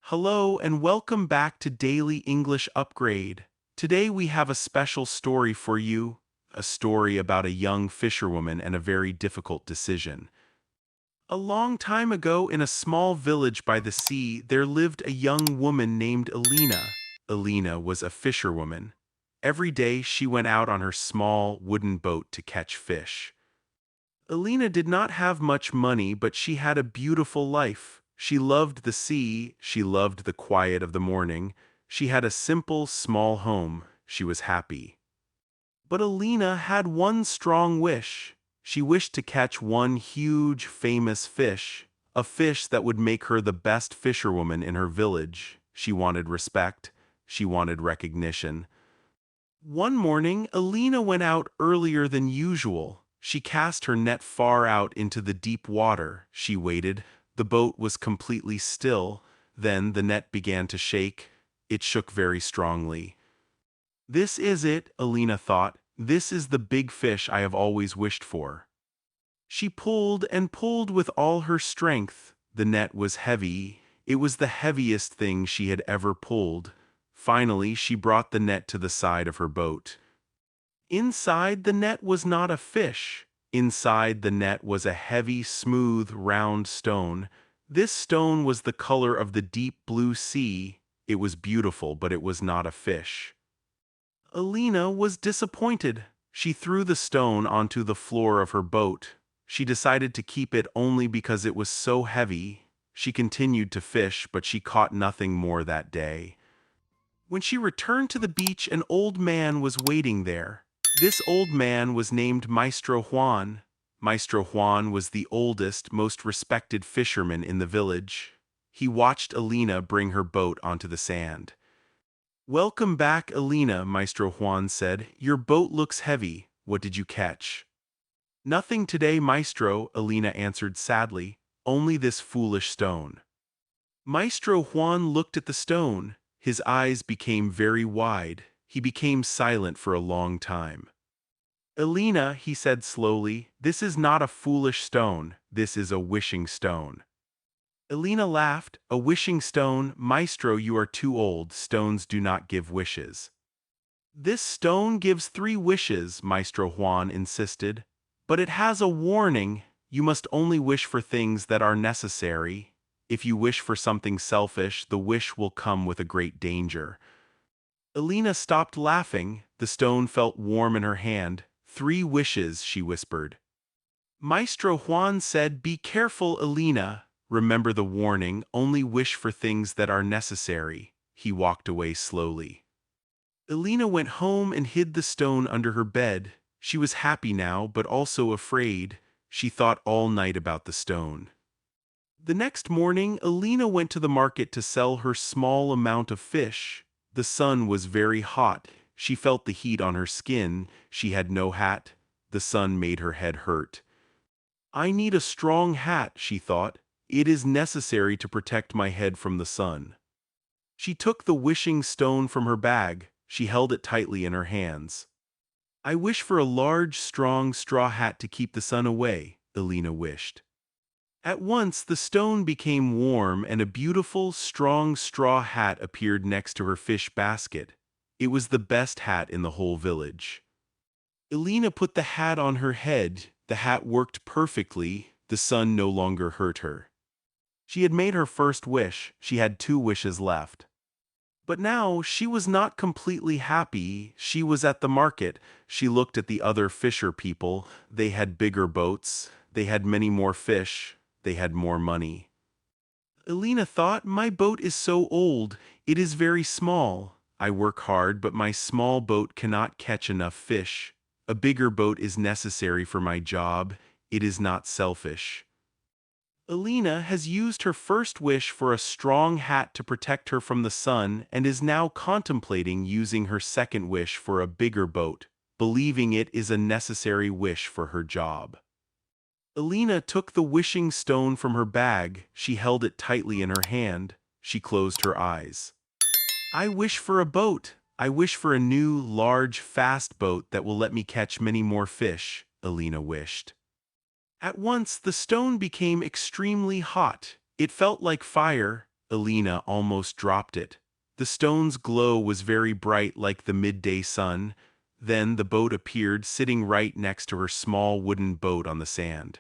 Hello and welcome back to Daily English Upgrade. Today we have a special story for you, a story about a young fisherwoman and a very difficult decision. A long time ago in a small village by the sea, there lived a young woman named Elena. Elena was a fisherwoman. Every day she went out on her small wooden boat to catch fish. Elena did not have much money, but she had a beautiful life. She loved the sea, she loved the quiet of the morning. She had a simple, small home. She was happy. But Elena had one strong wish. She wished to catch one huge, famous fish, a fish that would make her the best fisherwoman in her village. She wanted respect. She wanted recognition. One morning, Elena went out earlier than usual. She cast her net far out into the deep water. She waited. The boat was completely still. Then the net began to shake. It shook very strongly. This is it, Elena thought. This is the big fish I have always wished for. She pulled and pulled with all her strength. The net was heavy. It was the heaviest thing she had ever pulled. Finally, she brought the net to the side of her boat. Inside the net was not a fish. Inside the net was a heavy, smooth, round stone. This stone was the color of the deep blue sea. It was beautiful, but it was not a fish. Elena was disappointed. She threw the stone onto the floor of her boat. She decided to keep it only because it was so heavy. She continued to fish, but she caught nothing more that day. When she returned to the beach, an old man was waiting there. This old man was named Maestro Juan. Maestro Juan was the oldest, most respected fisherman in the village. He watched Elena bring her boat onto the sand. "Welcome back, Elena," Maestro Juan said. "Your boat looks heavy. What did you catch?" "Nothing today, Maestro," Elena answered sadly. "Only this foolish stone." Maestro Juan looked at the stone. His eyes became very wide. He became silent for a long time. "Elena," he said slowly, "this is not a foolish stone. This is a wishing stone." Elena laughed. "A wishing stone? Maestro, you are too old. Stones do not give wishes." "This stone gives 3 wishes," Maestro Juan insisted. "But it has a warning. You must only wish for things that are necessary. If you wish for something selfish, the wish will come with a great danger." Elena stopped laughing. The stone felt warm in her hand. "3 wishes," she whispered. Maestro Juan said, "Be careful, Elena. Remember the warning, only wish for things that are necessary." He walked away slowly. Elena went home and hid the stone under her bed. She was happy now, but also afraid. She thought all night about the stone. The next morning, Elena went to the market to sell her small amount of fish. The sun was very hot. She felt the heat on her skin. She had no hat. The sun made her head hurt. "I need a strong hat," she thought. "It is necessary to protect my head from the sun." She took the wishing stone from her bag. She held it tightly in her hands. "I wish for a large, strong straw hat to keep the sun away," Elena wished. At once the stone became warm and a beautiful, strong straw hat appeared next to her fish basket. It was the best hat in the whole village. Elena put the hat on her head. The hat worked perfectly. The sun no longer hurt her. She had made her first wish. She had 2 wishes left. But now she was not completely happy. She was at the market. She looked at the other fisher people. They had bigger boats. They had many more fish. They had more money. Elena thought, "My boat is so old. It is very small. I work hard, but my small boat cannot catch enough fish. A bigger boat is necessary for my job. It is not selfish." Elena has used her first wish for a strong hat to protect her from the sun and is now contemplating using her second wish for a bigger boat, believing it is a necessary wish for her job. Elena took the wishing stone from her bag. She held it tightly in her hand. She closed her eyes. "I wish for a boat. I wish for a new, large, fast boat that will let me catch many more fish," Elena wished. At once the stone became extremely hot. It felt like fire. Elena almost dropped it. The stone's glow was very bright like the midday sun. Then the boat appeared sitting right next to her small wooden boat on the sand.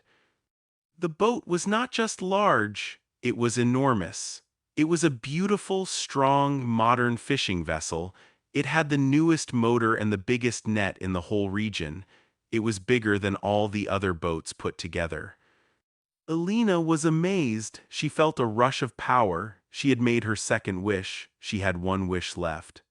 The boat was not just large, it was enormous. It was a beautiful, strong, modern fishing vessel. It had the newest motor and the biggest net in the whole region. It was bigger than all the other boats put together. Elena was amazed. She felt a rush of power. She had made her second wish. She had one wish left.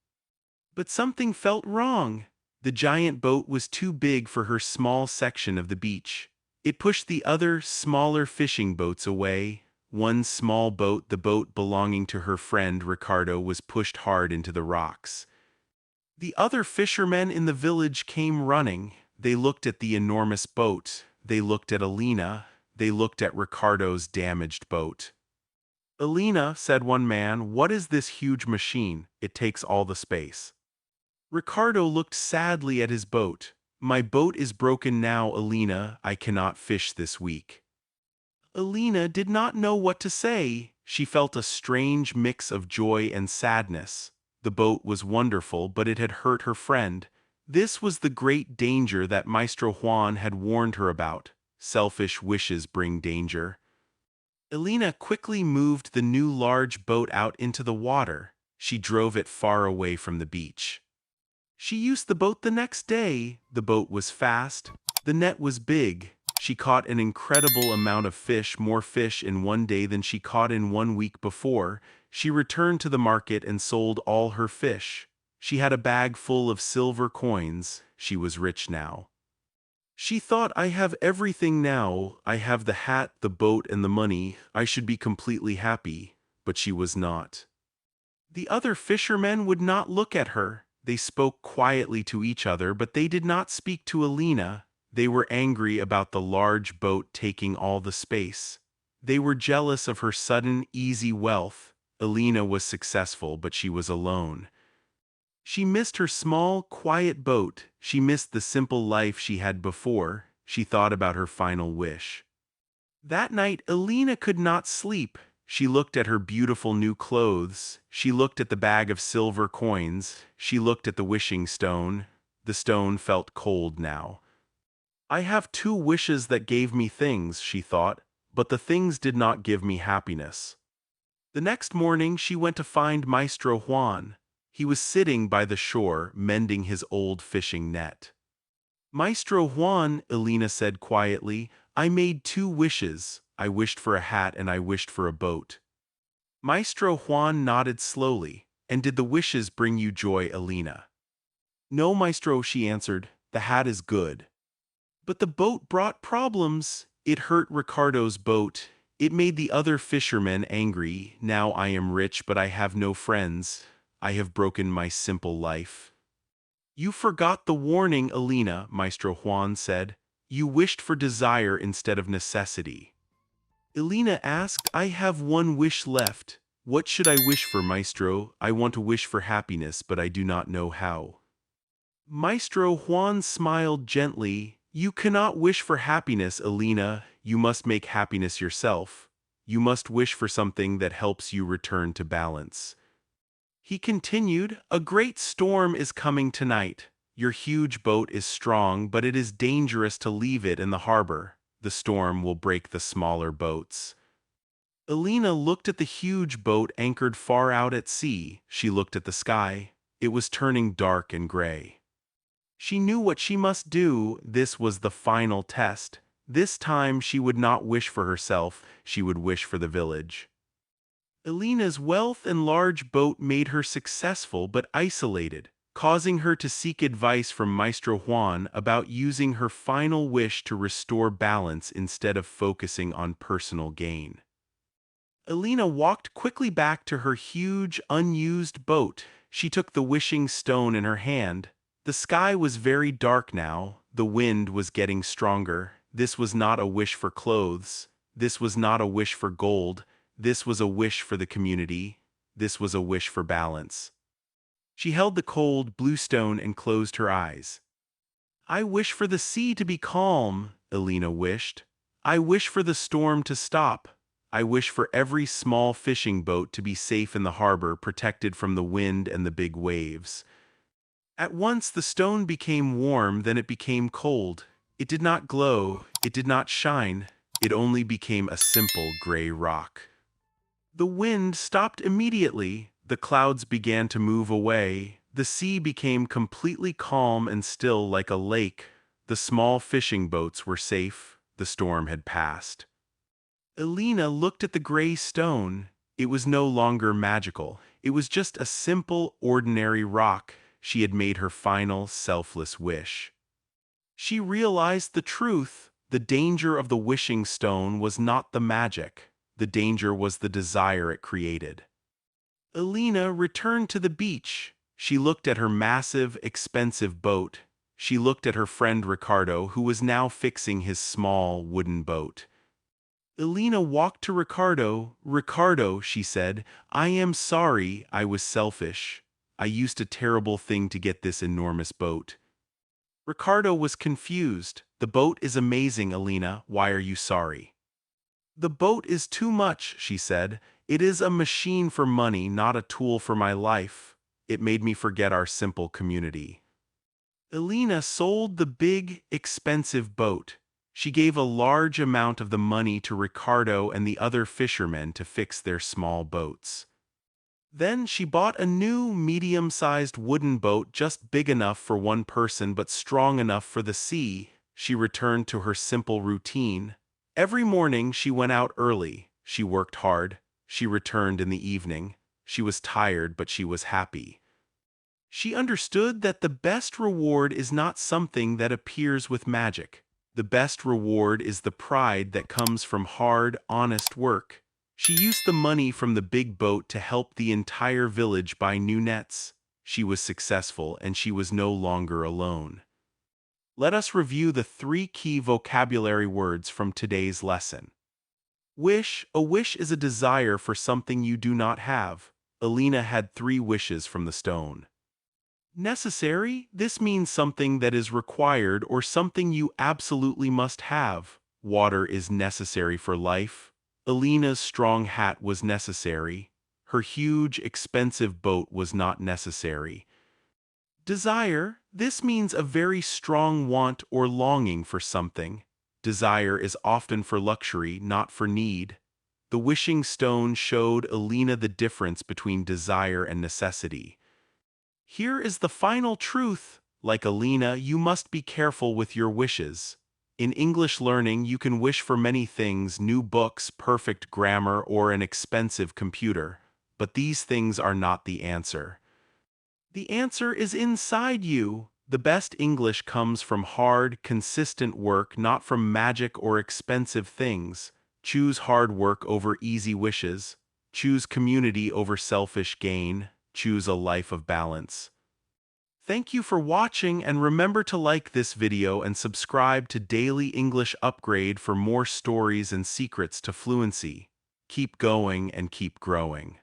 But something felt wrong. The giant boat was too big for her small section of the beach. It pushed the other, smaller fishing boats away. One small boat, the boat belonging to her friend Ricardo, was pushed hard into the rocks. The other fishermen in the village came running. They looked at the enormous boat. They looked at Elena. They looked at Ricardo's damaged boat. "Elena," said one man, "what is this huge machine? It takes all the space." Ricardo looked sadly at his boat. "My boat is broken now, Elena. I cannot fish this week." Elena did not know what to say. She felt a strange mix of joy and sadness. The boat was wonderful, but it had hurt her friend. This was the great danger that Maestro Juan had warned her about. Selfish wishes bring danger. Elena quickly moved the new large boat out into the water. She drove it far away from the beach. She used the boat the next day. The boat was fast. The net was big. She caught an incredible amount of fish, more fish in one day than she caught in 1 week before. She returned to the market and sold all her fish. She had a bag full of silver coins. She was rich now. She thought, "I have everything now. I have the hat, the boat, and the money. I should be completely happy." But she was not. The other fishermen would not look at her. They spoke quietly to each other, but they did not speak to Elena. They were angry about the large boat taking all the space. They were jealous of her sudden, easy wealth. Elena was successful, but she was alone. She missed her small, quiet boat. She missed the simple life she had before. She thought about her final wish. That night, Elena could not sleep. She looked at her beautiful new clothes. She looked at the bag of silver coins. She looked at the wishing stone. The stone felt cold now. "I have 2 wishes that gave me things," she thought, "but the things did not give me happiness." The next morning she went to find Maestro Juan. He was sitting by the shore, mending his old fishing net. "Maestro Juan," Elena said quietly, "I made 2 wishes. I wished for a hat and I wished for a boat." Maestro Juan nodded slowly. "And did the wishes bring you joy, Elena?" "No, Maestro," she answered. "The hat is good. But the boat brought problems. It hurt Ricardo's boat. It made the other fishermen angry. Now I am rich, but I have no friends. I have broken my simple life." "You forgot the warning, Elena," Maestro Juan said. "You wished for desire instead of necessity." Elena asked, "I have 1 wish left. What should I wish for, Maestro? I want to wish for happiness, but I do not know how." Maestro Juan smiled gently. "You cannot wish for happiness, Elena. You must make happiness yourself. You must wish for something that helps you return to balance." He continued, "A great storm is coming tonight. Your huge boat is strong, but it is dangerous to leave it in the harbor. The storm will break the smaller boats." Elena looked at the huge boat anchored far out at sea. She looked at the sky. It was turning dark and gray. She knew what she must do. This was the final test. This time she would not wish for herself, she would wish for the village. Elena's wealth and large boat made her successful but isolated, causing her to seek advice from Maestro Juan about using her final wish to restore balance instead of focusing on personal gain. Elena walked quickly back to her huge, unused boat. She took the wishing stone in her hand. The sky was very dark now. The wind was getting stronger. This was not a wish for clothes. This was not a wish for gold. This was a wish for the community. This was a wish for balance. She held the cold, blue stone and closed her eyes. "I wish for the sea to be calm," Elena wished. "I wish for the storm to stop. I wish for every small fishing boat to be safe in the harbor, protected from the wind and the big waves. At once the stone became warm, then it became cold. It did not glow, it did not shine, it only became a simple gray rock. The wind stopped immediately, the clouds began to move away, the sea became completely calm and still like a lake. The small fishing boats were safe, the storm had passed. Elena looked at the gray stone. It was no longer magical. It was just a simple, ordinary rock. She had made her final, selfless wish. She realized the truth. The danger of the wishing stone was not the magic. The danger was the desire it created. Elena returned to the beach. She looked at her massive, expensive boat. She looked at her friend Ricardo, who was now fixing his small, wooden boat. Elena walked to Ricardo. "Ricardo," she said, "I am sorry I was selfish. I used a terrible thing to get this enormous boat." Ricardo was confused. "The boat is amazing, Elena. Why are you sorry?" "The boat is too much," she said. "It is a machine for money, not a tool for my life. It made me forget our simple community." Elena sold the big, expensive boat. She gave a large amount of the money to Ricardo and the other fishermen to fix their small boats. Then she bought a new, medium-sized wooden boat, just big enough for one person but strong enough for the sea. She returned to her simple routine. Every morning she went out early. She worked hard. She returned in the evening. She was tired, but she was happy. She understood that the best reward is not something that appears with magic. The best reward is the pride that comes from hard, honest work. She used the money from the big boat to help the entire village buy new nets. She was successful, and she was no longer alone. Let us review the 3 key vocabulary words from today's lesson. Wish. A wish is a desire for something you do not have. Elena had 3 wishes from the stone. Necessary. This means something that is required or something you absolutely must have. Water is necessary for life. Elena's strong hat was necessary. Her huge, expensive boat was not necessary. Desire. This means a very strong want or longing for something. Desire is often for luxury, not for need. The wishing stone showed Elena the difference between desire and necessity. Here is the final truth. Like Elena, you must be careful with your wishes. In English learning, you can wish for many things: new books, perfect grammar, or an expensive computer. But these things are not the answer. The answer is inside you. The best English comes from hard, consistent work, not from magic or expensive things. Choose hard work over easy wishes. Choose community over selfish gain. Choose a life of balance. Thank you for watching, and remember to like this video and subscribe to Daily English Upgrade for more stories and secrets to fluency. Keep going and keep growing.